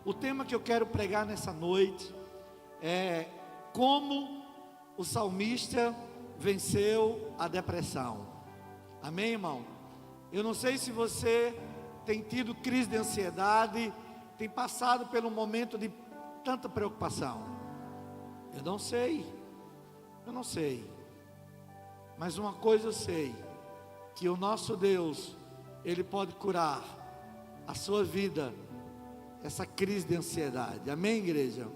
O tema que eu quero pregar nessa noite é como o salmista venceu a depressão. Amém, irmão? Eu não sei se você tem tido crise de ansiedade, tem passado pelo momento de tanta preocupação. Eu não sei. Mas uma coisa eu sei, que o nosso Deus, Ele pode curar a sua vida, essa crise de ansiedade. Amém, igreja?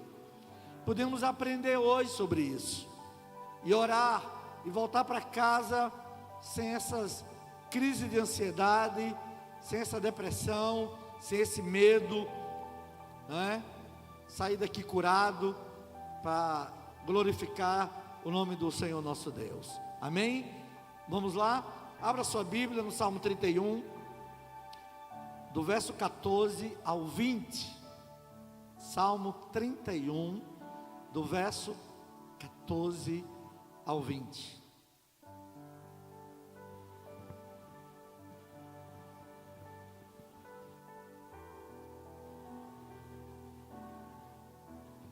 Podemos aprender hoje sobre isso, e orar, e voltar para casa sem essas crises de ansiedade, sem essa depressão, sem esse medo, né? Sair daqui curado, para glorificar o nome do Senhor nosso Deus. Amém? Vamos lá? Abra sua Bíblia no Salmo 31, do verso 14 ao 20. Salmo 31, do verso 14 ao 20.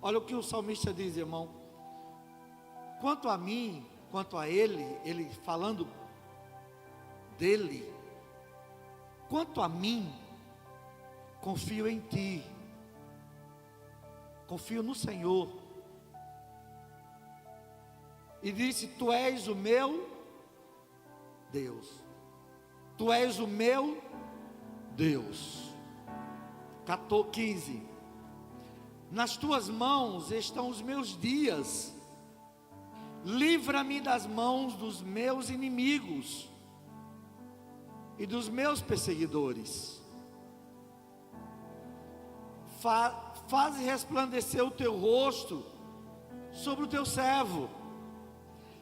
Olha o que o salmista diz, irmão. Quanto a mim, quanto a ele falando dele, quanto a mim, confio em ti, confio no Senhor. E disse: tu és o meu Deus, tu és o meu Deus. 15. Nas tuas mãos estão os meus dias, livra-me das mãos dos meus inimigos e dos meus perseguidores. Faze resplandecer o teu rosto sobre o teu servo,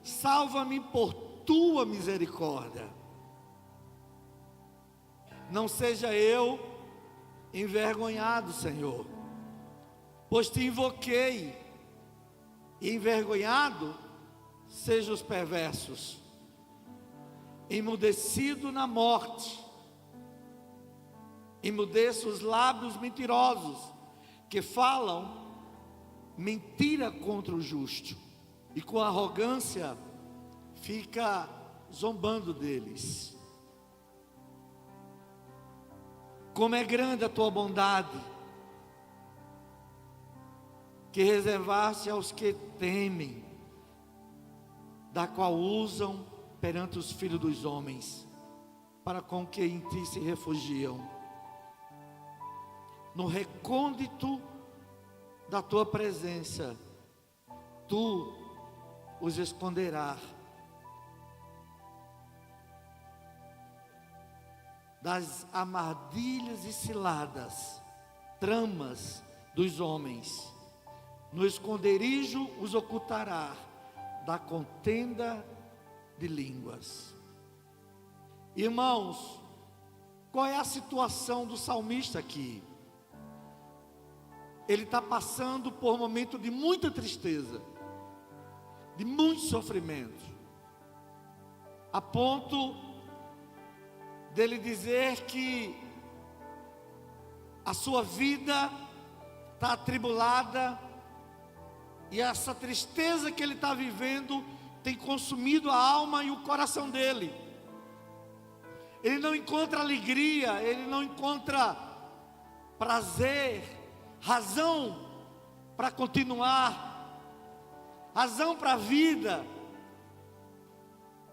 salva-me por tua misericórdia. Não seja eu envergonhado, Senhor, pois te invoquei, e envergonhado sejam os perversos, emudecido na morte. Emudeça os lábios mentirosos, que falam mentira contra o justo, e com arrogância fica zombando deles. Como é grande a tua bondade, que reservaste aos que temem, da qual usam perante os filhos dos homens, para com que em ti se refugiam. No recôndito da tua presença, tu os esconderás das armadilhas e ciladas, tramas dos homens. No esconderijo os ocultará da contenda de línguas. Irmãos, qual é a situação do salmista aqui? Ele está passando por um momento de muita tristeza, de muito sofrimento, a ponto dele dizer que a sua vida está atribulada, e essa tristeza que ele está vivendo tem consumido a alma e o coração dele. Ele não encontra alegria, ele não encontra prazer, razão para continuar, razão para a vida.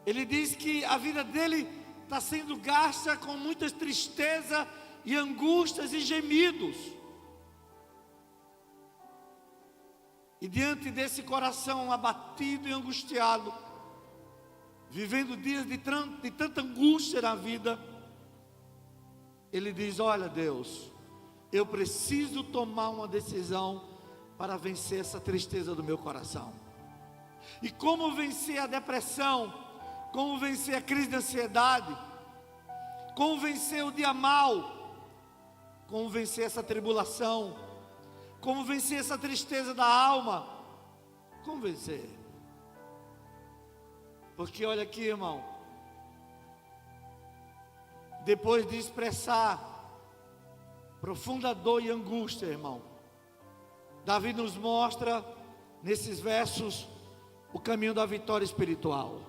Ele diz que a vida dele está sendo gasta com muitas tristezas e angústias e gemidos. E diante desse coração abatido e angustiado, vivendo dias de tanta angústia na vida, ele diz: olha, Deus, eu preciso tomar uma decisão para vencer essa tristeza do meu coração. E como vencer a depressão, como vencer a crise de ansiedade, como vencer o dia mau, como vencer essa tribulação, como vencer essa tristeza da alma, como vencer? Porque olha aqui, irmão, depois de expressar profunda dor e angústia, irmão, Davi nos mostra, nesses versos, o caminho da vitória espiritual.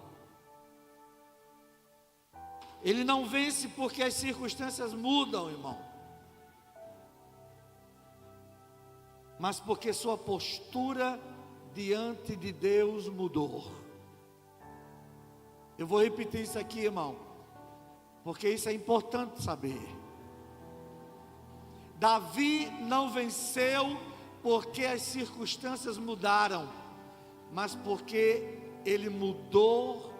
Ele não vence porque as circunstâncias mudam, irmão, mas porque sua postura diante de Deus mudou. Eu vou repetir isso aqui, irmão, porque isso é importante saber. Davi não venceu porque as circunstâncias mudaram, mas porque ele mudou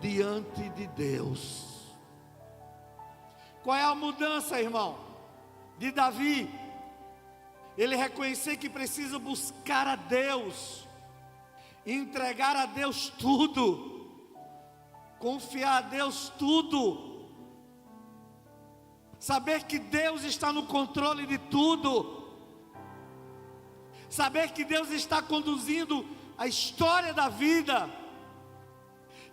diante de Deus. Qual é a mudança, irmão, de Davi? Ele reconhecer que precisa buscar a Deus, entregar a Deus tudo, confiar a Deus tudo, saber que Deus está no controle de tudo, saber que Deus está conduzindo a história da vida,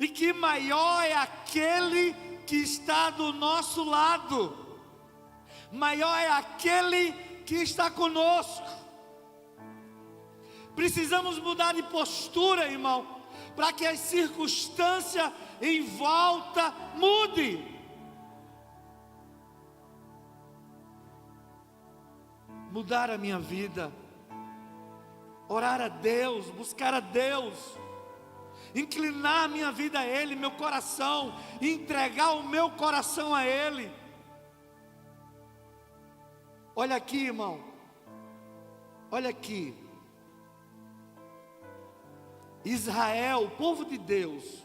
e que maior é aquele que está do nosso lado, maior é aquele que está conosco. Precisamos mudar de postura, irmão, para que as circunstâncias em volta mudem. Mudar a minha vida, orar a Deus, buscar a Deus, inclinar a minha vida a Ele, meu coração, entregar o meu coração a Ele. Olha aqui, irmão, olha aqui. Israel, o povo de Deus,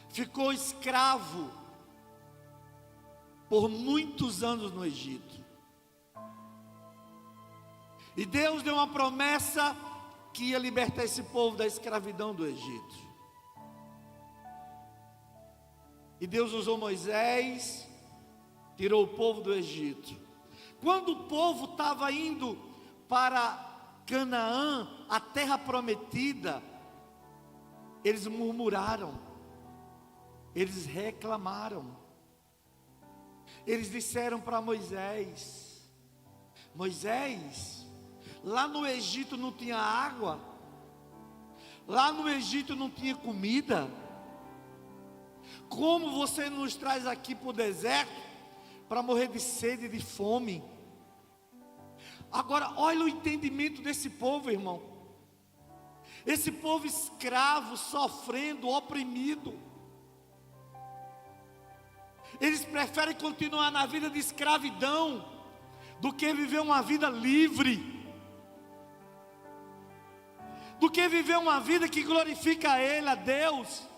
ficou escravo por muitos anos no Egito. E Deus deu uma promessa que ia libertar esse povo da escravidão do Egito. E Deus usou Moisés, tirou o povo do Egito. Quando o povo estava indo para Canaã, a terra prometida, eles murmuraram, eles reclamaram, eles disseram para Moisés: Moisés, lá no Egito não tinha água, lá no Egito não tinha comida, como você nos traz aqui para o deserto, para morrer de sede e de fome? Agora, olha o entendimento desse povo, irmão. Esse povo escravo, sofrendo, oprimido. Eles preferem continuar na vida de escravidão do que viver uma vida livre, do que viver uma vida que glorifica a Ele, a Deus.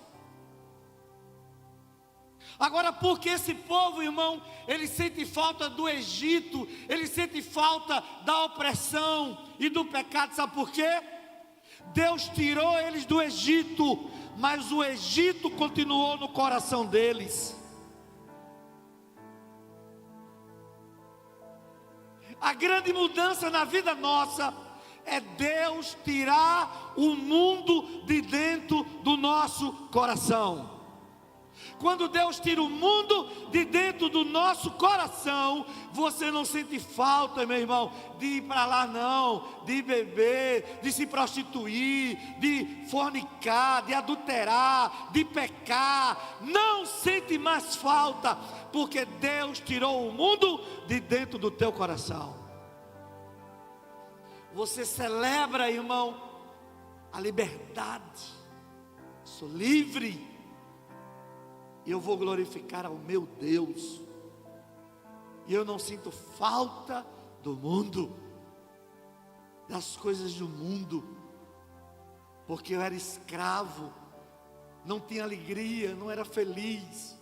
Agora, porque esse povo, irmão, ele sente falta do Egito, ele sente falta da opressão e do pecado, sabe por quê? Deus tirou eles do Egito, mas o Egito continuou no coração deles. A grande mudança na vida nossa é Deus tirar o mundo de dentro do nosso coração. Quando Deus tira o mundo de dentro do nosso coração, você não sente falta, meu irmão, de ir para lá não, de beber, de se prostituir, de fornicar, de adulterar, de pecar. Não sente mais falta, porque Deus tirou o mundo de dentro do teu coração. Você celebra, irmão, a liberdade. Sou livre. E eu vou glorificar ao meu Deus. E eu não sinto falta do mundo, das coisas do mundo, porque eu era escravo, não tinha alegria, não era feliz.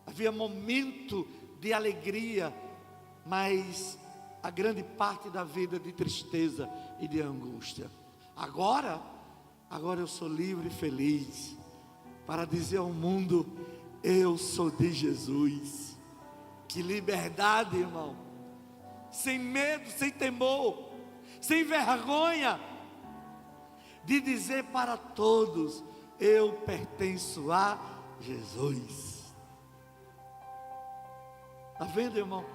Havia momento de alegria, mas a grande parte da vida de tristeza e de angústia. Agora eu sou livre e feliz, para dizer ao mundo: eu sou de Jesus. Que liberdade, irmão, sem medo, sem temor, sem vergonha, de dizer para todos: eu pertenço a Jesus. Está vendo, irmão?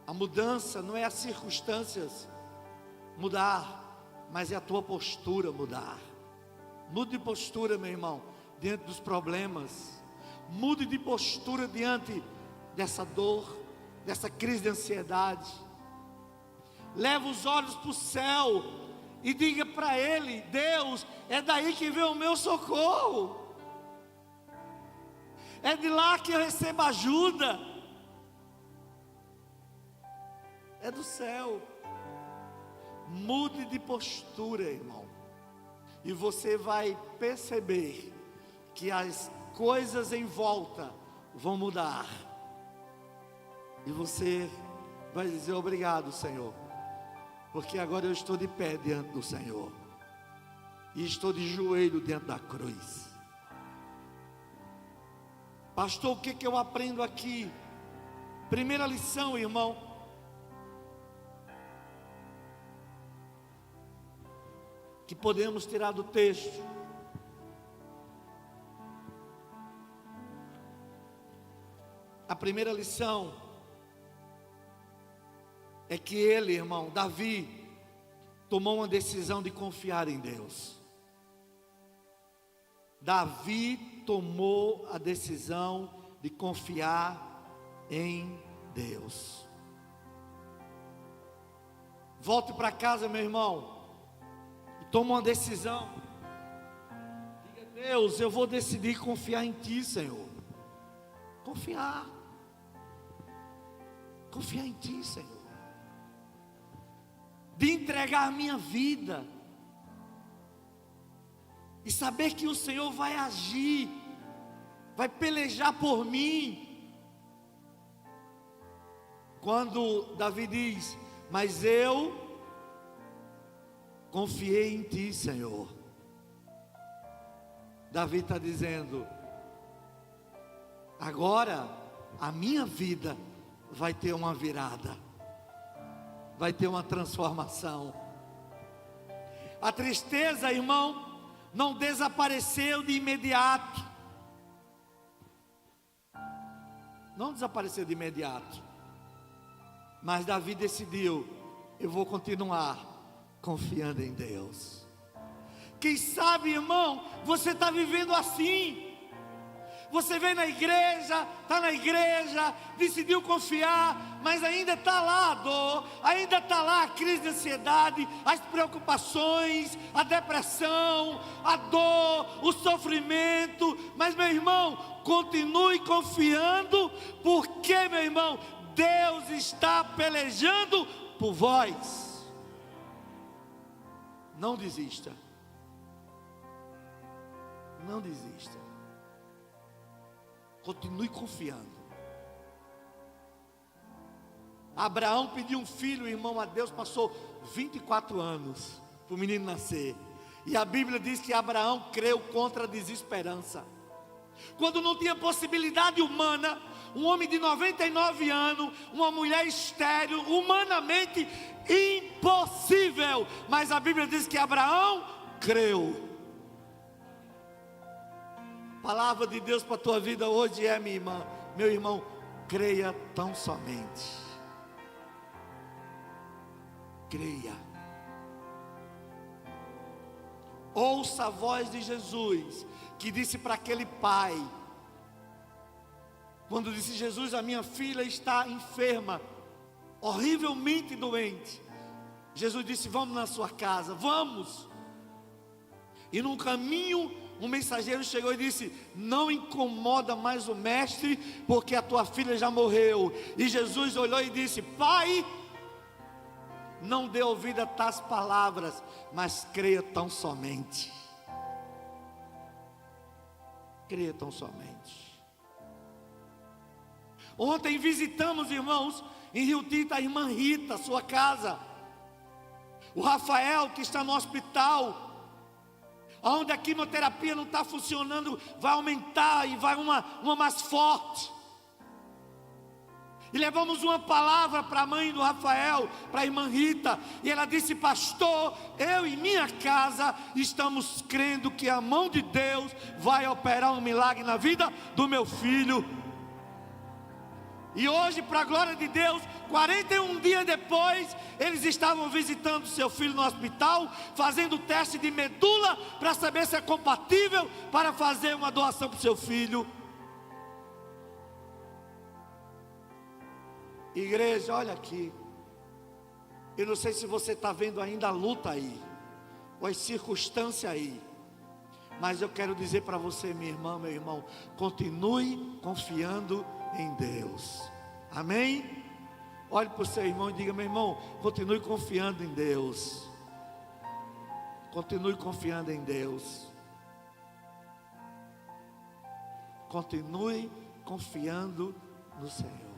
A mudança não é as circunstâncias mudar, mas é a tua postura mudar. Mude de postura, meu irmão, diante dos problemas. Mude de postura diante dessa dor, dessa crise de ansiedade. Leva os olhos para o céu e diga para Ele: Deus, é daí que vem o meu socorro. É de lá que eu recebo ajuda. É do céu. Mude de postura, irmão, e você vai perceber que as coisas em volta vão mudar. E você vai dizer: obrigado, Senhor, porque agora eu estou de pé diante do Senhor, e estou de joelho diante da cruz. Pastor, o que eu aprendo aqui? Primeira lição, irmão, que podemos tirar do texto: a primeira lição é que ele, irmão, Davi, tomou uma decisão de confiar em Deus. Davi tomou a decisão de confiar em Deus. Volte para casa, meu irmão, e toma uma decisão. Diga: Deus, eu vou decidir confiar em Ti, Senhor. Confiar em Ti, Senhor. De entregar a minha vida e saber que o Senhor vai agir, vai pelejar por mim. Quando Davi diz: mas eu confiei em Ti, Senhor, Davi está dizendo: agora a minha vida vai ter uma virada, vai ter uma transformação. A tristeza, irmão, não desapareceu de imediato. Não desapareceu de imediato. Mas Davi decidiu: eu vou continuar confiando em Deus. Quem sabe, irmão, você está vivendo assim. Você vem na igreja, está na igreja, decidiu confiar, mas ainda está lá a dor, ainda está lá a crise de ansiedade, as preocupações, a depressão, a dor, o sofrimento. Mas, meu irmão, continue confiando, porque, meu irmão, Deus está pelejando por vós. Não desista. Não desista. Continue confiando. Abraão pediu um filho, irmão, a Deus, passou 24 anos para o menino nascer. E a Bíblia diz que Abraão creu contra a desesperança. Quando não tinha possibilidade humana, um homem de 99 anos, uma mulher estéril, humanamente impossível. Mas a Bíblia diz que Abraão creu. Palavra de Deus para a tua vida hoje é, minha irmã, meu irmão: creia tão somente. Creia. Ouça a voz de Jesus, que disse para aquele pai, quando disse: Jesus, a minha filha está enferma, horrivelmente doente. Jesus disse: vamos na sua casa, vamos. E num caminho, um mensageiro chegou e disse: não incomoda mais o mestre, porque a tua filha já morreu. E Jesus olhou e disse: pai, não dê ouvido a tais palavras, mas creia tão somente. Creia tão somente. Ontem visitamos, irmãos, em Rio Tinto, a irmã Rita, sua casa. O Rafael, que está no hospital, onde a quimioterapia não está funcionando, vai aumentar e vai uma mais forte. E levamos uma palavra para a mãe do Rafael, para a irmã Rita, e ela disse: pastor, eu e minha casa estamos crendo que a mão de Deus vai operar um milagre na vida do meu filho. E hoje, para a glória de Deus, 41 dias depois, eles estavam visitando seu filho no hospital, fazendo teste de medula para saber se é compatível para fazer uma doação para o seu filho. Igreja, olha aqui. Eu não sei se você está vendo ainda a luta aí, ou as circunstâncias aí. Mas eu quero dizer para você, minha irmã, meu irmão, continue confiando em Deus. Amém? Olhe para o seu irmão e diga: meu irmão, continue confiando em Deus. Continue confiando em Deus. Continue confiando no Senhor.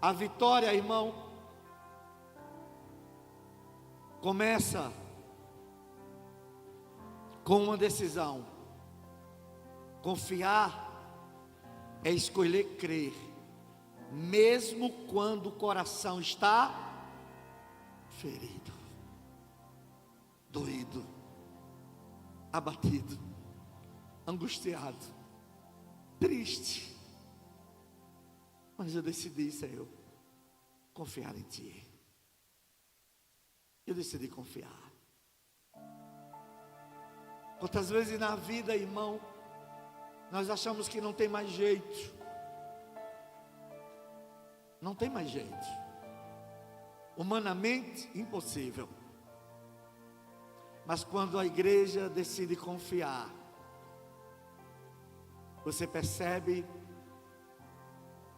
A vitória, irmão, começa com uma decisão. Confiar é escolher crer, mesmo quando o coração está ferido, doído, abatido, angustiado, triste. Mas eu decidi, Senhor, confiar em Ti. Eu decidi confiar. Quantas vezes na vida, irmão, nós achamos que não tem mais jeito. Não tem mais jeito. Humanamente, impossível. Mas quando a igreja decide confiar, você percebe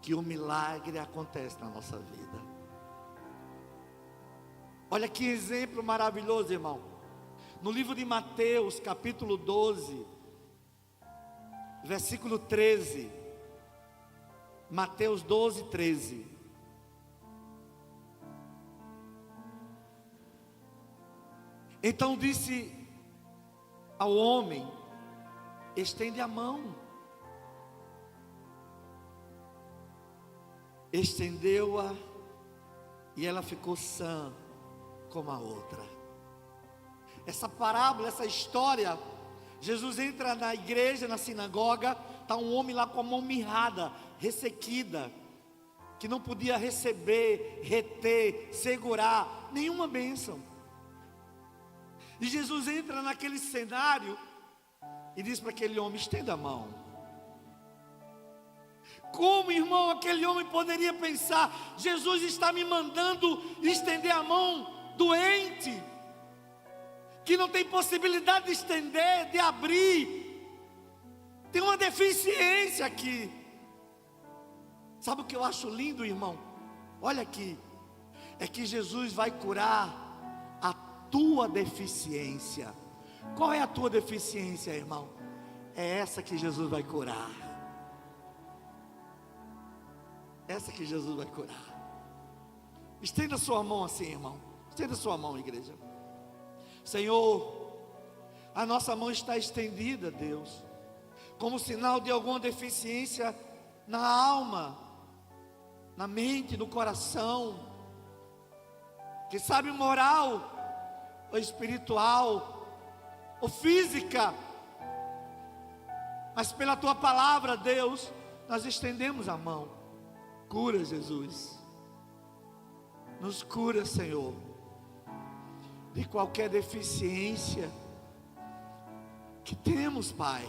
que o milagre acontece na nossa vida. Olha que exemplo maravilhoso, irmão. No livro de Mateus, capítulo 12, versículo 13. Mateus 12, 13. Então disse ao homem: estende a mão. Estendeu-a e ela ficou sã como a outra. Essa parábola, essa história, Jesus entra na igreja, na sinagoga, está um homem lá com a mão mirrada, ressequida, que não podia receber, reter, segurar nenhuma bênção. E Jesus entra naquele cenário e diz para aquele homem: estenda a mão. Como, irmão, aquele homem poderia pensar: Jesus está me mandando estender a mão doente, que não tem possibilidade de estender, de abrir, tem uma deficiência aqui. Sabe o que eu acho lindo, irmão? Olha aqui, é que Jesus vai curar a tua deficiência. Qual é a tua deficiência, irmão? É essa que Jesus vai curar. Essa que Jesus vai curar. Estenda sua mão assim, irmão. Estenda sua mão, igreja. Senhor, a nossa mão está estendida, Deus, como sinal de alguma deficiência na alma, na mente, no coração, que sabe, moral, ou espiritual, ou física. Mas pela tua palavra, Deus, nós estendemos a mão. Cura, Jesus. Nos cura, Senhor, de qualquer deficiência que temos, Pai,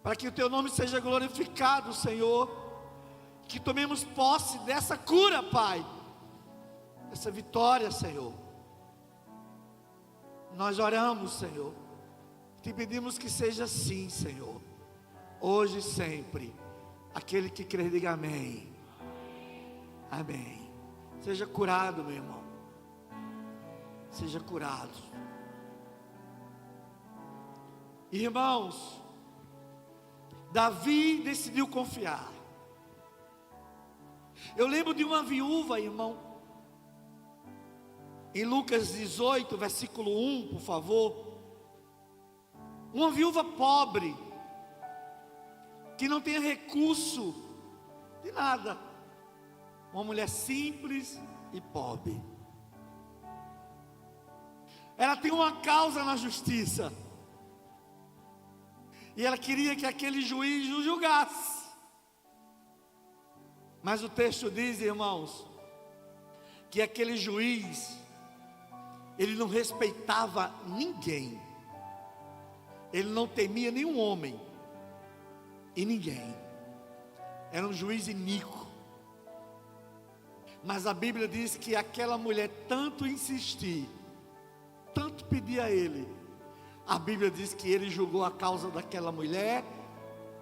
para que o Teu nome seja glorificado, Senhor, que tomemos posse dessa cura, Pai, essa vitória, Senhor. Nós oramos, Senhor, te pedimos que seja assim, Senhor, hoje e sempre. Aquele que crê, diga amém. Amém. Seja curado, meu irmão. Seja curado. Irmãos, Davi decidiu confiar. Eu lembro de uma viúva, irmão, em Lucas 18, versículo 1, por favor. Uma viúva pobre, que não tem recurso de nada. Uma mulher simples e pobre. Ela tem uma causa na justiça. E ela queria que aquele juiz o julgasse. Mas o texto diz, irmãos, que aquele juiz, ele não respeitava ninguém. Ele não temia nenhum homem e ninguém. Era um juiz iníquo. Mas a Bíblia diz que aquela mulher tanto insistir, tanto pedir a ele, a Bíblia diz que ele julgou a causa daquela mulher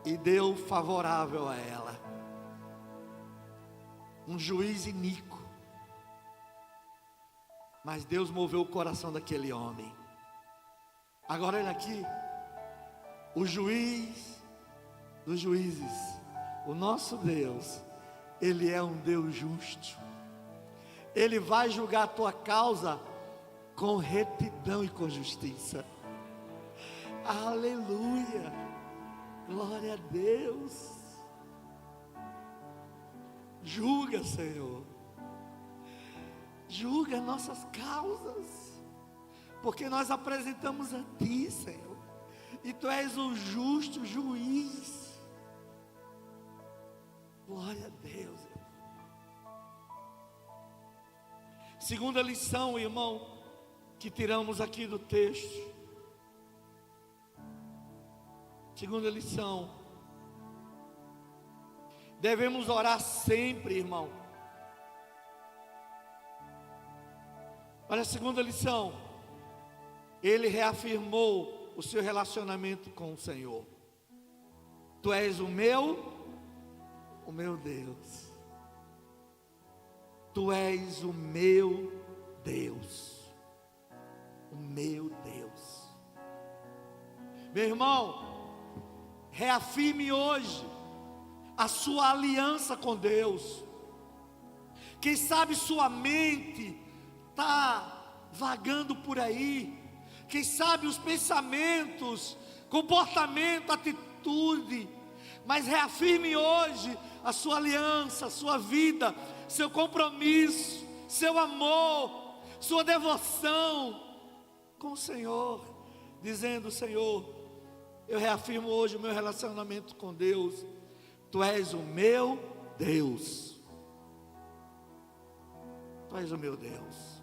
e deu favorável a ela. Um juiz iníquo. Mas Deus moveu o coração daquele homem. Agora olha aqui, o juiz dos juízes, o nosso Deus, Ele é um Deus justo. Ele vai julgar a tua causa com retidão e com justiça. Aleluia, glória a Deus. Julga, Senhor, julga nossas causas, porque nós apresentamos a Ti, Senhor, e Tu és o justo juiz. Glória a Deus. Segunda lição, irmão, que tiramos aqui do texto. Segunda lição: devemos orar sempre, irmão. Olha a segunda lição. Ele reafirmou o seu relacionamento com o Senhor. Tu és o meu Deus. Tu és o meu Deus. O meu Deus. Meu irmão, reafirme hoje a sua aliança com Deus. Quem sabe sua mente está vagando por aí. Quem sabe os pensamentos, comportamento, atitude. Mas reafirme hoje a sua aliança, a sua vida, seu compromisso, seu amor, sua devoção com o Senhor, dizendo: Senhor, eu reafirmo hoje o meu relacionamento com Deus. Tu és o meu Deus. Tu és o meu Deus.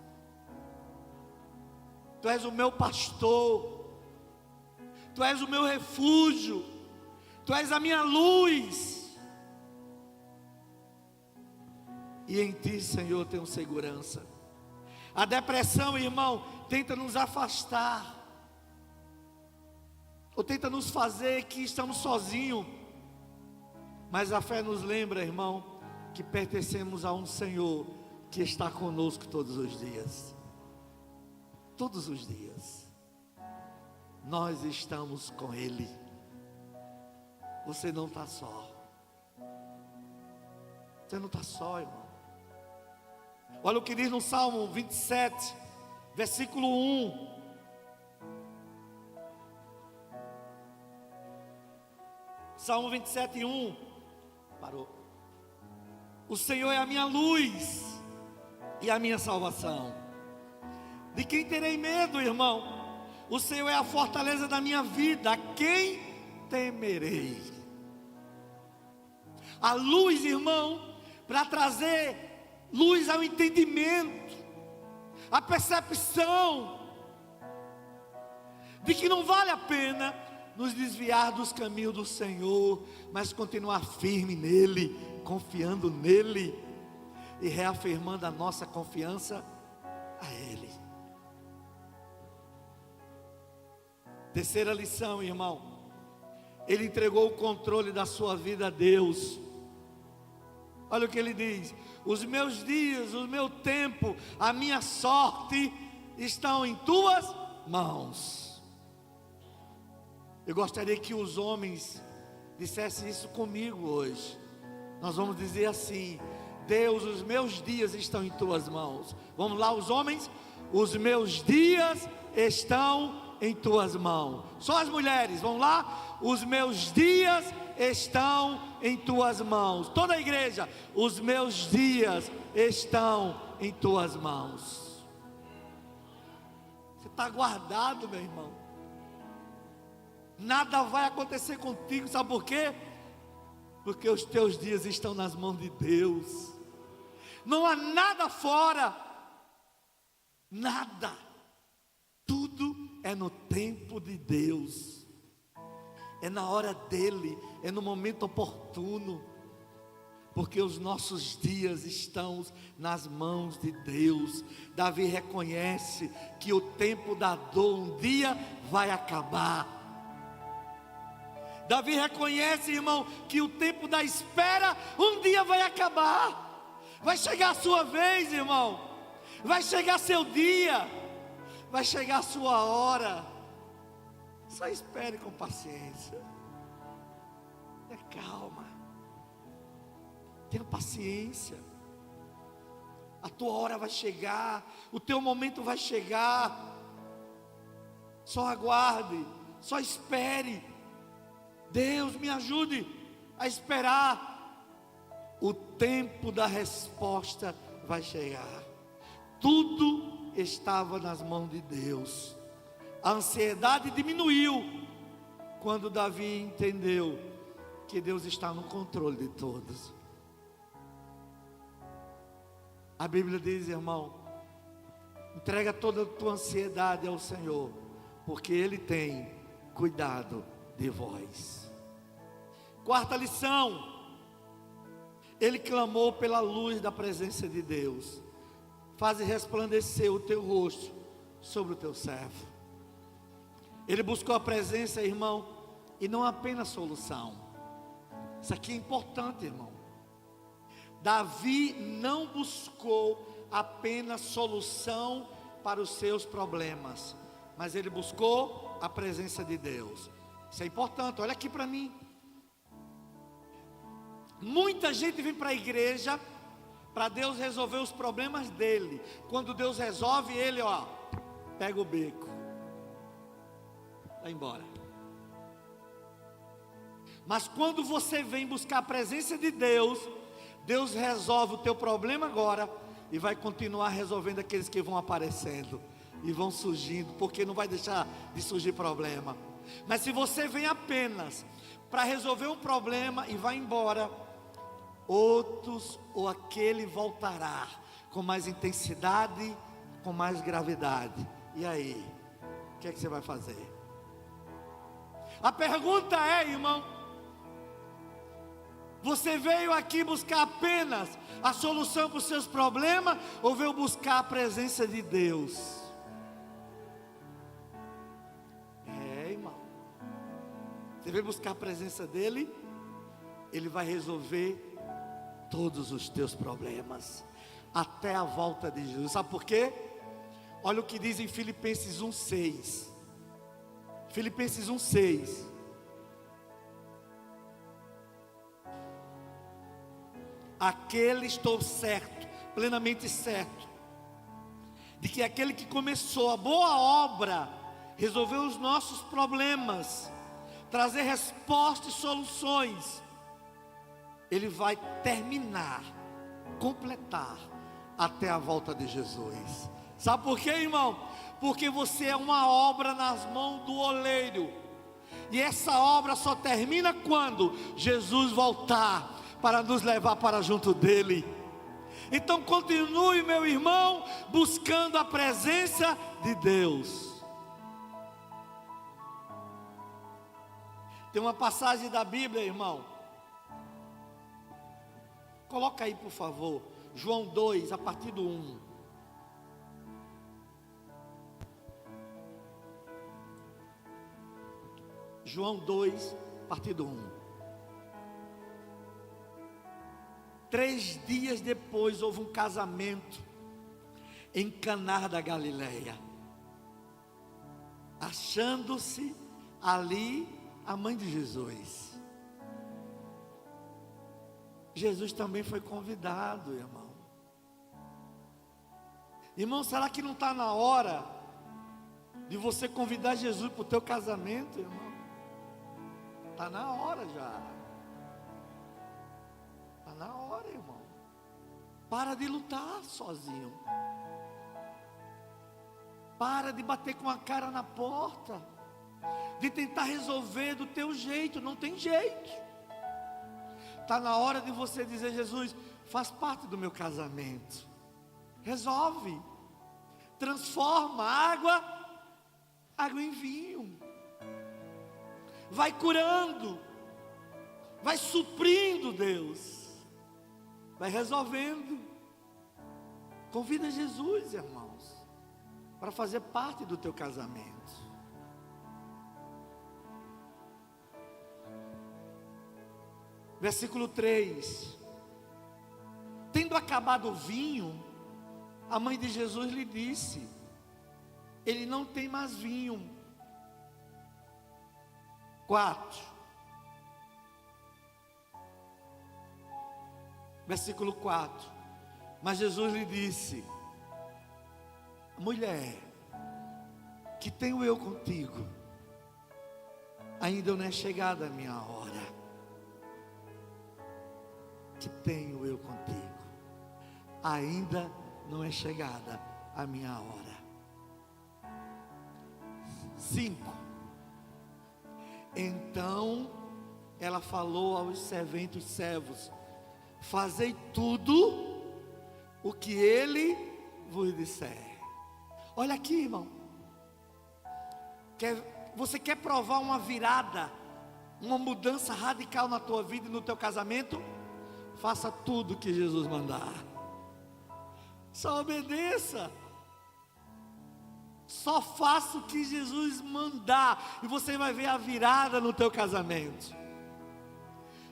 Tu és o meu pastor. Tu és o meu refúgio. Tu és a minha luz. E em Ti, Senhor, tenho segurança. A depressão, irmão, tenta nos afastar, ou tenta nos fazer que estamos sozinhos. Mas a fé nos lembra, irmão, que pertencemos a um Senhor que está conosco todos os dias. Todos os dias nós estamos com Ele. Você não está só. Você não está só, irmão. Olha o que diz no Salmo 27, versículo 1. Salmo 27, 1. Parou. O Senhor é a minha luz e a minha salvação. De quem terei medo, irmão? O Senhor é a fortaleza da minha vida. A quem temerei? A luz, irmão, para trazer luz ao entendimento, a percepção de que não vale a pena nos desviar dos caminhos do Senhor, mas continuar firme nele, confiando nele e reafirmando a nossa confiança a Ele. Terceira lição, irmão: Ele entregou o controle da sua vida a Deus. Olha o que ele diz: os meus dias, o meu tempo, a minha sorte estão em Tuas mãos. Eu gostaria que os homens dissessem isso comigo hoje. Nós vamos dizer assim: Deus, os meus dias estão em Tuas mãos. Vamos lá, os homens: os meus dias estão em Tuas mãos. Só as mulheres, vamos lá: os meus dias estão em Tuas mãos. Toda a igreja: os meus dias estão em Tuas mãos. Você está guardado, meu irmão, nada vai acontecer contigo, sabe por quê? Porque os teus dias estão nas mãos de Deus. Não há nada fora, nada, tudo é no tempo de Deus, é na hora dele, é no momento oportuno, porque os nossos dias estão nas mãos de Deus. Davi reconhece que o tempo da dor um dia vai acabar. Davi reconhece, irmão, que o tempo da espera um dia vai acabar. Vai chegar a sua vez, irmão. Vai chegar seu dia. Vai chegar a sua hora. Só espere com paciência. Tenha calma. Tenha paciência. A tua hora vai chegar. O teu momento vai chegar. Só aguarde. Só espere. Deus me ajude a esperar. O tempo da resposta vai chegar. Tudo estava nas mãos de Deus. A ansiedade diminuiu quando Davi entendeu que Deus está no controle de todos. A Bíblia diz, irmão, entrega toda a tua ansiedade ao Senhor, porque Ele tem cuidado de vós. Quarta lição: ele clamou pela luz da presença de Deus. Faze resplandecer o teu rosto sobre o teu servo. Ele buscou a presença, irmão, e não apenas solução. Isso aqui é importante, irmão. Davi não buscou apenas solução para os seus problemas, mas ele buscou a presença de Deus. Isso é importante, olha aqui para mim. Muita gente vem para a igreja para Deus resolver os problemas dele. Quando Deus resolve, ele, pega o beco, vai embora. Mas quando você vem buscar a presença de Deus, Deus resolve o teu problema agora e vai continuar resolvendo aqueles que vão aparecendo e vão surgindo, porque não vai deixar de surgir problema. Mas se você vem apenas para resolver um problema e vai embora, outros ou aquele voltará com mais intensidade, com mais gravidade. E aí, o que é que você vai fazer? A pergunta é, irmão, você veio aqui buscar apenas a solução para os seus problemas, ou veio buscar a presença de Deus? Irmão, você veio buscar a presença dele, ele vai resolver todos os teus problemas, até a volta de Jesus. Sabe por quê? Olha o que diz em Filipenses 1:6. Filipenses 1:6. Aquele, estou certo, plenamente certo, de que aquele que começou a boa obra, resolveu os nossos problemas, trazer respostas e soluções, ele vai terminar, completar, até a volta de Jesus. Sabe por quê, irmão? Porque você é uma obra nas mãos do oleiro, e essa obra só termina quando Jesus voltar para nos levar para junto dele. Então continue, meu irmão, buscando a presença de Deus. Tem uma passagem da Bíblia, irmão, coloca aí por favor, João 2, a partir do 1. João 2, a partir do 1. 3 dias depois houve um casamento em Caná da Galileia, achando-se ali a mãe de Jesus. Jesus também foi convidado, irmão. Irmão, será que não está na hora de você convidar Jesus para o teu casamento, irmão? Está na hora já. Está na hora, irmão. Para de lutar sozinho. Para de bater com a cara na porta. de tentar resolver do teu jeito. Não tem jeito. Está na hora de você dizer: Jesus, faz parte do meu casamento, resolve, transforma água em vinho, vai curando, vai suprindo, Deus, vai resolvendo. Convida Jesus, irmãos, para fazer parte do teu casamento. Versículo 3: tendo acabado o vinho, a mãe de Jesus lhe disse: ele não tem mais vinho. 4, versículo 4: mas Jesus lhe disse: mulher, que tenho eu contigo? Ainda não é chegada a minha hora. Que tenho eu contigo? Ainda não é chegada a minha hora. 5, então ela falou aos servos: fazei tudo o que ele vos disser. Olha aqui, irmão, você quer provar uma virada, uma mudança radical na tua vida e no teu casamento? Faça tudo o que Jesus mandar. Só obedeça. Só faça o que Jesus mandar, e você vai ver a virada no teu casamento,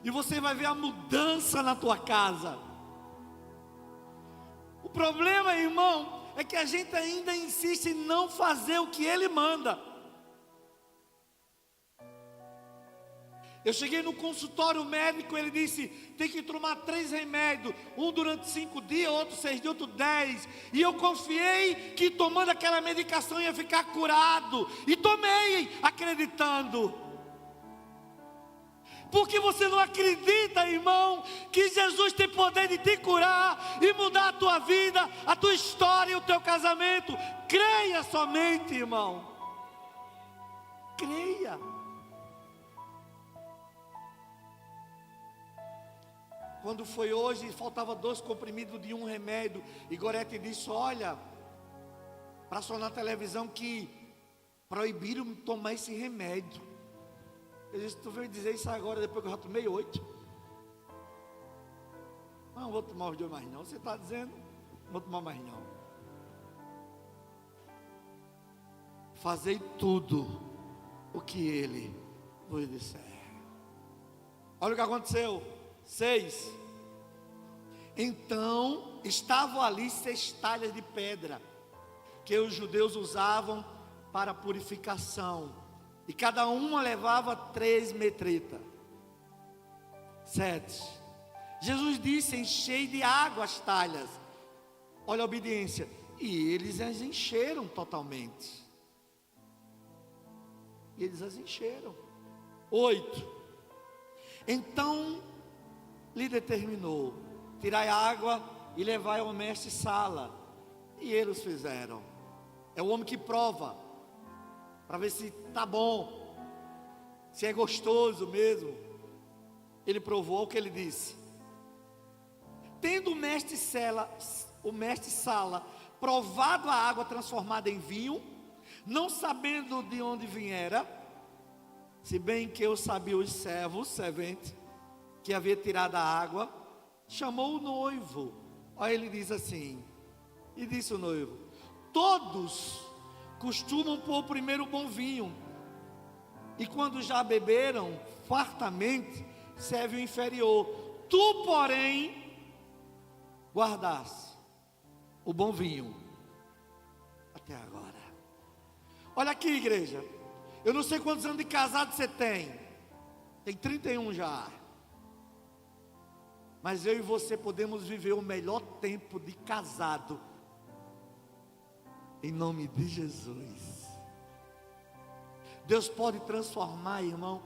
e você vai ver a mudança na tua casa. O problema, irmão, é que a gente ainda insiste em não fazer o que Ele manda. Eu cheguei no consultório médico, ele disse: tem que tomar 3 remédios, um durante 5 dias, outro 6 dias, outro 10. E eu confiei que tomando aquela medicação ia ficar curado, e tomei, acreditando. Porque você não acredita, irmão, que Jesus tem poder de te curar e mudar a tua vida, a tua história e o teu casamento? Creia somente, irmão. Creia. Quando foi hoje, faltava 2 comprimidos de um remédio, e Gorete disse: olha, passou na televisão que proibiram tomar esse remédio. Eu disse: tu veio dizer isso agora, depois que eu já tomei 8? Não vou tomar os 2 mais não. Você está dizendo? Não vou tomar mais não. Fazei tudo o que Ele vos disser. Olha o que aconteceu. 6, então estavam ali 6 talhas de pedra, que os judeus usavam para purificação, e cada uma levava 3 metretas. 7, Jesus disse: enchei de água as talhas. Olha a obediência. E eles as encheram totalmente. Eles as encheram. 8, então lhe determinou: tirai a água e levai ao mestre Sala. E eles fizeram. É o homem que prova, para ver se está bom, se é gostoso mesmo. Ele provou o que ele disse. Tendo o mestre Sala provado a água transformada em vinho, não sabendo de onde viera, se bem que eu sabia os serventes, que havia tirado a água, chamou o noivo. Aí ele diz assim, e disse o noivo: todos costumam pôr primeiro o bom vinho, e quando já beberam fartamente, serve o inferior. Tu, porém, guardaste o bom vinho até agora. Olha aqui, igreja, eu não sei quantos anos de casado você tem 31 já. Mas eu e você podemos viver o melhor tempo de casado, em nome de Jesus. Deus pode transformar, irmão,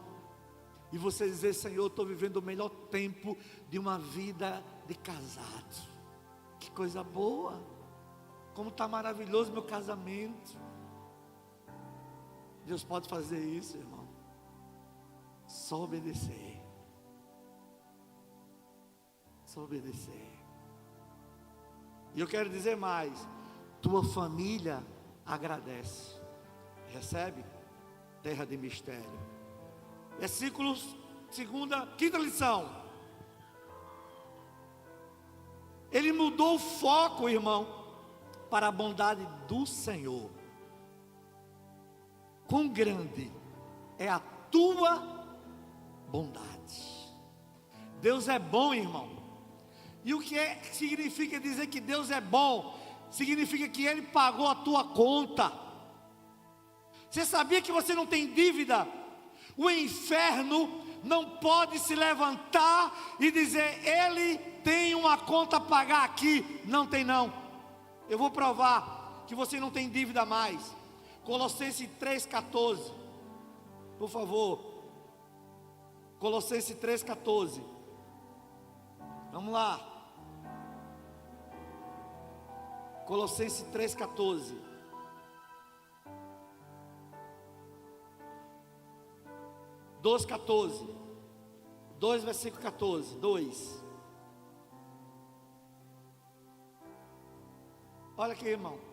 e você dizer: Senhor, eu estou vivendo o melhor tempo de uma vida de casado. Que coisa boa, como está maravilhoso meu casamento. Deus pode fazer isso, irmão. Só obedecer. Só obedecer. E eu quero dizer mais: tua família agradece. Recebe? Terra de mistério. Versículos, quinta lição. Ele mudou o foco, irmão, para a bondade do Senhor. Quão grande é a tua bondade. Deus é bom, irmão. E o que significa dizer que Deus é bom? Significa que Ele pagou a tua conta. Você sabia que você não tem dívida? O inferno não pode se levantar e dizer: Ele tem uma conta a pagar aqui. Não tem não. Eu vou provar que você não tem dívida mais. Colossenses 3,14. Por favor. Colossenses 3,14. Vamos lá. Colossenses 3,14. Dois, 14. 2, versículo 14. 2. Olha aqui, irmão.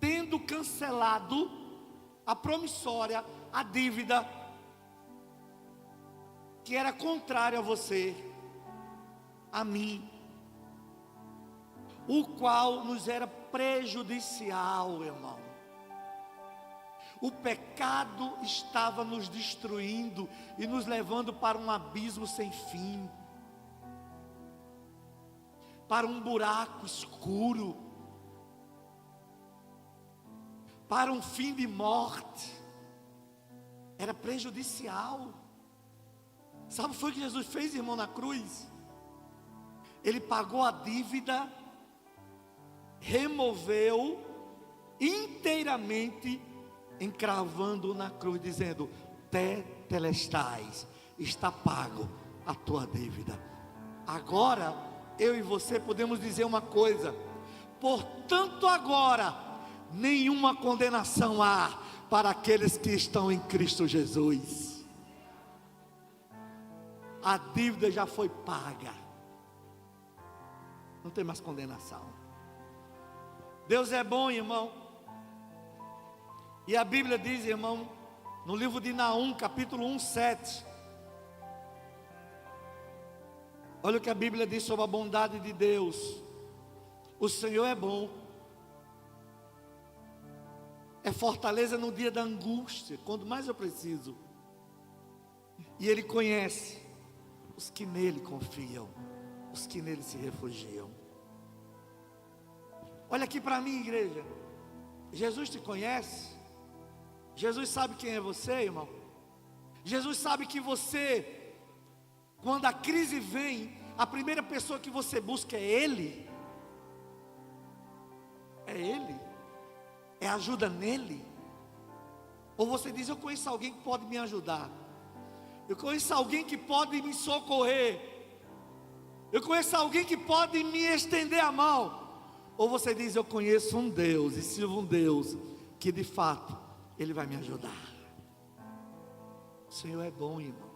Tendo cancelado a promissória, a dívida que era contrária a você, a mim, o qual nos era prejudicial, irmão. O pecado estava nos destruindo e nos levando para um abismo sem fim, para um buraco escuro, para um fim de morte. Era prejudicial. Sabe o que foi que Jesus fez, irmão, na cruz? Ele pagou a dívida, removeu inteiramente, encravando na cruz, dizendo: tetelestais, está pago a tua dívida. Agora eu e você podemos dizer uma coisa: portanto agora nenhuma condenação há para aqueles que estão em Cristo Jesus. A dívida já foi paga, não tem mais condenação. Deus é bom, irmão. E a Bíblia diz, irmão, no livro de Naum, capítulo 1, 7. Olha o que a Bíblia diz sobre a bondade de Deus. O Senhor é bom. É fortaleza no dia da angústia, quando mais eu preciso. E Ele conhece os que nele confiam, os que nele se refugiam. Olha aqui para mim, igreja. Jesus te conhece. Jesus sabe quem é você, irmão. Jesus sabe que você, quando a crise vem, a primeira pessoa que você busca é Ele. É Ele. É ajuda nele. Ou você diz: eu conheço alguém que pode me ajudar. Eu conheço alguém que pode me socorrer. Eu conheço alguém que pode me estender a mão. Ou você diz: eu conheço um Deus e sirvo um Deus que de fato Ele vai me ajudar. O Senhor é bom, irmão.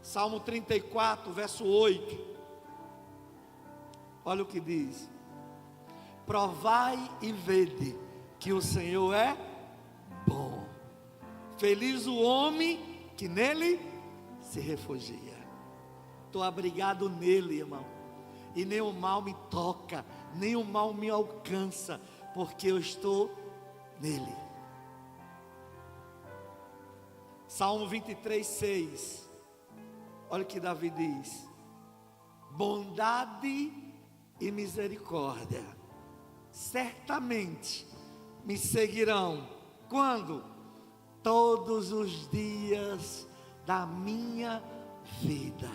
Salmo 34, verso 8. Olha o que diz: provai e vede que o Senhor é bom. Feliz o homem que nele se refugia. Estou abrigado nele, irmão. E nenhum mal me toca, nenhum mal me alcança, porque eu estou nele. Salmo 23, 6. Olha o que Davi diz: bondade e misericórdia certamente me seguirão. Quando? Todos os dias da minha vida,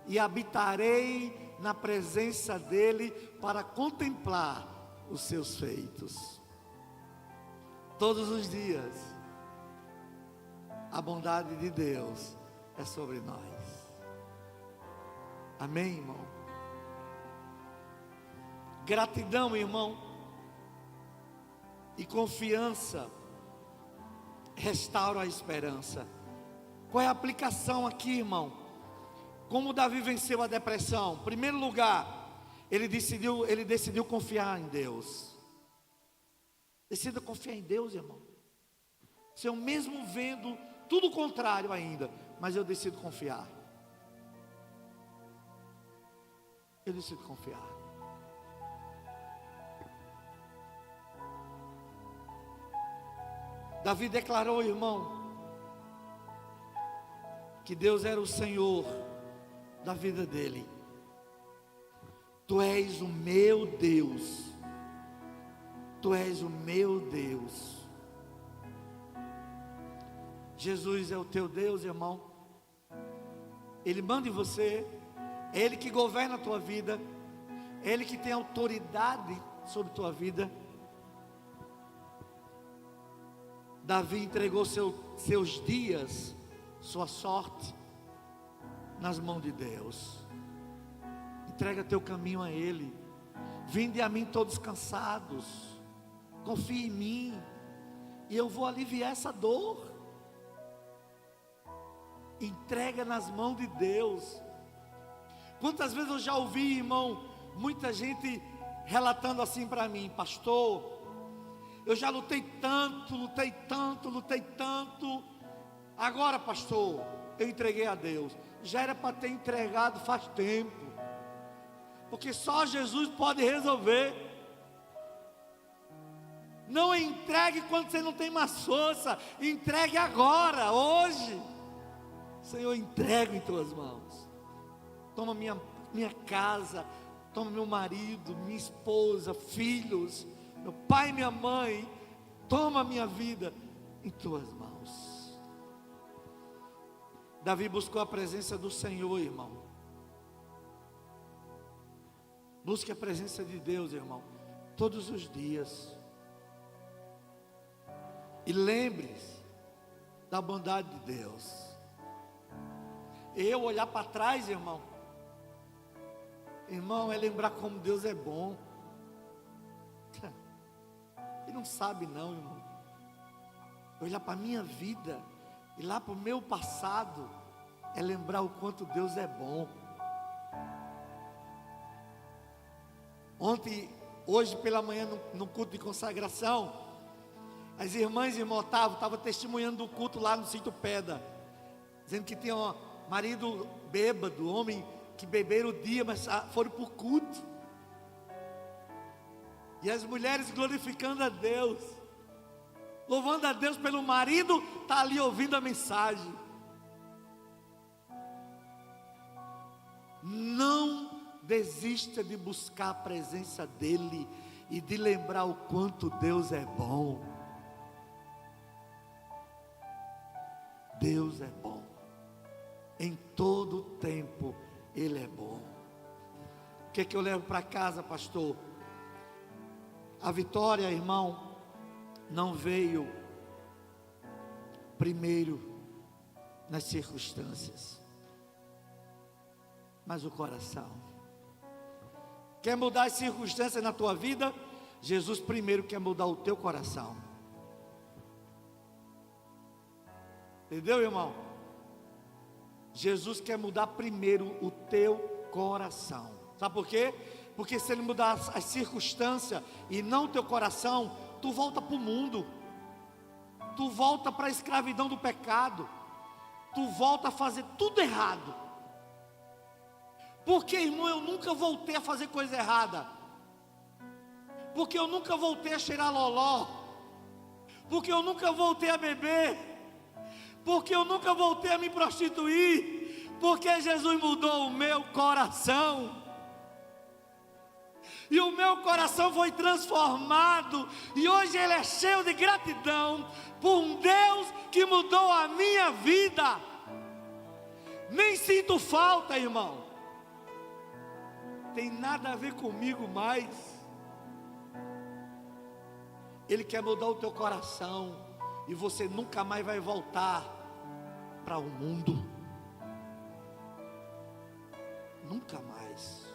e habitarei na presença dEle para contemplar os seus feitos. Todos os dias a bondade de Deus é sobre nós. Amém, irmão? Gratidão, irmão. E confiança restaura a esperança. Qual é a aplicação aqui, irmão? Como Davi venceu a depressão? Em primeiro lugar, ele decidiu confiar em Deus. Decida confiar em Deus, irmão. Se eu mesmo vendo tudo o contrário ainda, mas eu decido confiar. Eu decido confiar. Davi declarou, irmão, que Deus era o Senhor da vida dele. Tu és o meu Deus. Tu és o meu Deus. Jesus é o teu Deus, irmão. Ele manda em você. É Ele que governa a tua vida. É Ele que tem autoridade sobre a tua vida. Davi entregou seus dias, sua sorte, nas mãos de Deus. Entrega teu caminho a Ele. Vinde a mim todos cansados. Confie em mim, e eu vou aliviar essa dor. Entrega nas mãos de Deus. Quantas vezes eu já ouvi, irmão, muita gente relatando assim para mim: pastor, eu já lutei tanto, agora, pastor, eu entreguei a Deus. Já era para ter entregado faz tempo, porque só Jesus pode resolver. Não entregue quando você não tem mais força. Entregue agora, hoje. Senhor, entrego em tuas mãos. Toma minha casa, toma meu marido, minha esposa, filhos, meu pai e minha mãe. Toma minha vida em tuas mãos. Davi buscou a presença do Senhor, irmão. Busque a presença de Deus, irmão, todos os dias. E lembre-se da bondade de Deus. Eu olhar para trás, irmão, é lembrar como Deus é bom. Ele não sabe não, irmão. Olhar para a minha vida e lá para o meu passado, é lembrar o quanto Deus é bom. Hoje pela manhã, no culto de consagração, as irmãs e irmão Otávio estavam testemunhando do culto lá no Sítio Pedra, dizendo que tinha um marido bêbado, homem que beberam o dia, mas foram para o culto. E as mulheres glorificando a Deus, louvando a Deus pelo marido, está ali ouvindo a mensagem. Não desista de buscar a presença dEle e de lembrar o quanto Deus é bom. Deus é bom, em todo tempo Ele é bom. O que é que eu levo para casa, pastor? A vitória, irmão, não veio primeiro nas circunstâncias, mas o coração. Quer mudar as circunstâncias na tua vida? Jesus primeiro quer mudar o teu coração. Entendeu, irmão? Jesus quer mudar primeiro o teu coração. Sabe por quê? Porque se Ele mudar as circunstâncias e não o teu coração, tu volta para o mundo, tu volta para a escravidão do pecado, tu volta a fazer tudo errado. Porque, irmão, eu nunca voltei a fazer coisa errada, porque eu nunca voltei a cheirar loló, porque eu nunca voltei a beber, porque eu nunca voltei a me prostituir, porque Jesus mudou o meu coração, e o meu coração foi transformado, e hoje ele é cheio de gratidão, por um Deus que mudou a minha vida. Nem sinto falta, irmão, tem nada a ver comigo mais. Ele quer mudar o teu coração, e você nunca mais vai voltar para o mundo, nunca mais,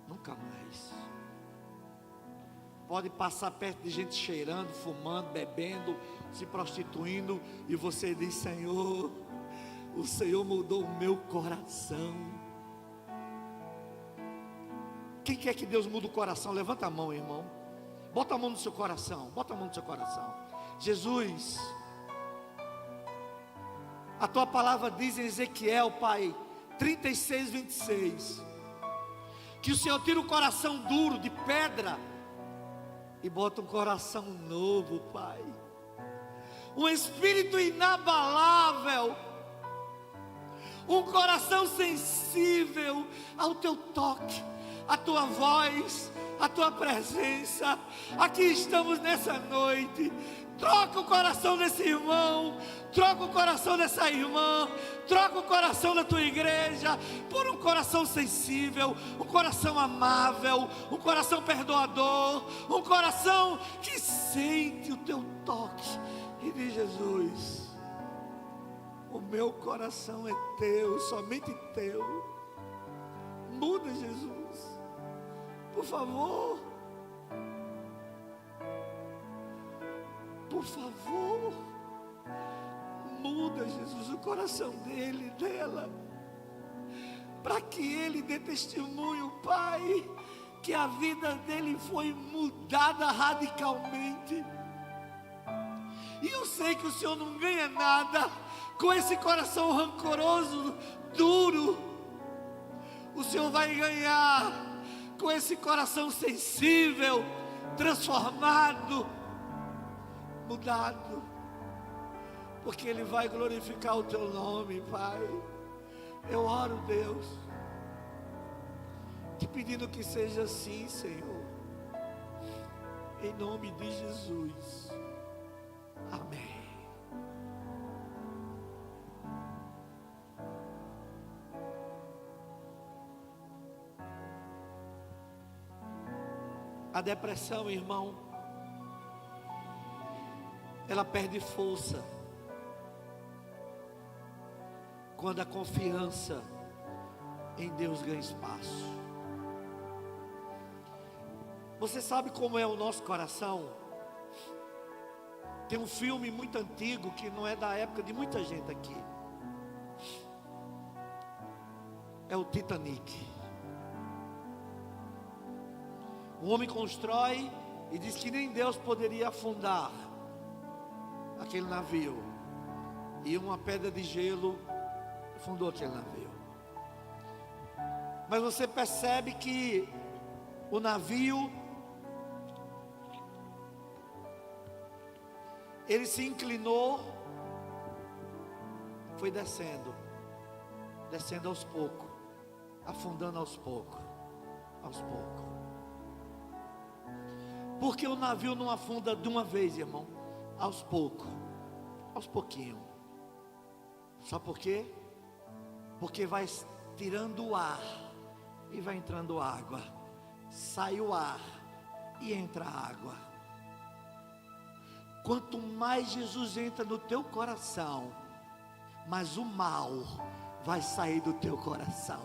nunca mais. pode passar perto de gente cheirando, fumando, bebendo, se prostituindo, e você diz: Senhor, o Senhor mudou o meu coração. Quem quer que Deus mude o coração? Levanta a mão, irmão. Bota a mão no seu coração. Bota a mão no seu coração. Jesus, a tua palavra diz em Ezequiel, Pai, 36, 26, que o Senhor tira o coração duro de pedra e bota um coração novo, Pai. Um espírito inabalável, um coração sensível ao teu toque, à tua voz, à tua presença. Aqui estamos nessa noite. Troca o coração desse irmão, troca o coração dessa irmã, troca o coração da tua igreja por um coração sensível, um coração amável, um coração perdoador, um coração que sente o teu toque e diz: Jesus, o meu coração é teu, somente teu. Muda, Jesus, por favor. Por favor, muda, Jesus, o coração dele, dela, para que ele dê testemunho, Pai, que a vida dele foi mudada radicalmente. E eu sei que o Senhor não ganha nada com esse coração rancoroso, duro. O Senhor vai ganhar com esse coração sensível, transformado, mudado, porque Ele vai glorificar o teu nome, Pai. Eu oro, Deus, te pedindo que seja assim, Senhor, em nome de Jesus, amém. A depressão, irmão, ela perde força quando a confiança em Deus ganha espaço. Você sabe como é o nosso coração? Tem um filme muito antigo que não é da época de muita gente aqui. É o Titanic. O homem constrói e diz que nem Deus poderia afundar aquele navio, e uma pedra de gelo afundou aquele navio. Mas você percebe que o navio, ele se inclinou, foi descendo aos poucos, afundando aos poucos. Porque o navio não afunda de uma vez, irmão, aos poucos, aos pouquinhos. Sabe por quê? Porque vai tirando o ar e vai entrando água, sai o ar e entra água. Quanto mais Jesus entra no teu coração, mais o mal vai sair do teu coração.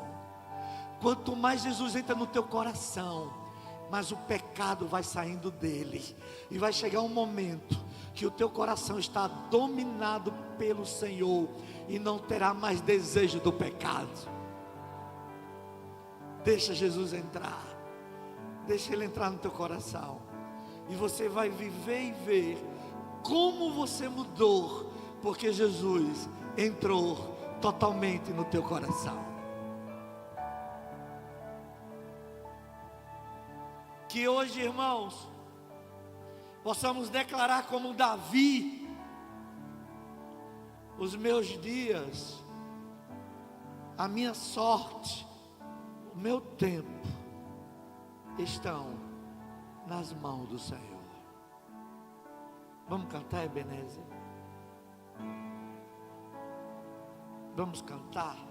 Quanto mais Jesus entra no teu coração, mais o pecado vai saindo dele, e vai chegar um momento que o teu coração está dominado pelo Senhor e não terá mais desejo do pecado. Deixa Jesus entrar, deixa Ele entrar no teu coração, e você vai viver e ver como você mudou, porque Jesus entrou totalmente no teu coração. Que hoje, irmãos, possamos declarar como Davi: os meus dias, a minha sorte, o meu tempo estão nas mãos do Senhor. Vamos cantar, Ebenezer? Vamos cantar?